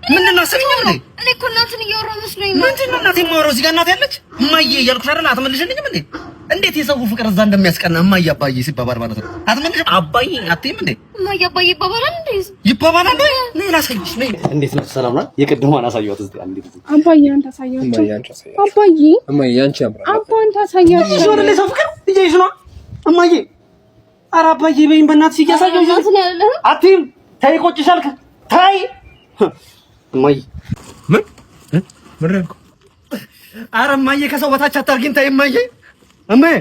ምንድን ነው ሰሚኝ እንዴ? እኔ እኮ እናትን እያወራሁ መስሎኝ ነው። ምንድን ነው እናቴ የማወራው? እዚህ ጋር እናቴ ያለች እማዬ እያልኩሽ አይደል? አትመልሽልኝም እንዴ? እንዴት የሰው ፍቅር እዛ እንደሚያስቀና እማዬ አባዬ ሲባባል ማለት ነው። አትመልሽም? አባዬ አትይም እንዴ? እማዬ አባዬ ይባባላል እንዴ? ይባባላል እንዴ? ነይ ላሳይሽ። ነይ። እንዴት ነው? ሰላም ነው? የቅድሟን አሳየኋት እስቲ አንዴ። አባዬ አንተ አሳያቸው። አባዬ እማዬ አንቺ አምራ አባዬ አንተ አሳያቸው። እሺ ወደ ሰው ፍቅር እያይሽ ነው እማዬ። ኧረ አባዬ በይኝ በእናትሽ እያሳየሁሽ አትይም። ተይ ቆጭሻል። ተይ እማዬ ምን ረንኩ? ኧረ እማዬ ከሰው በታች አታርጊኝ። ተይ እማዬ እማዬ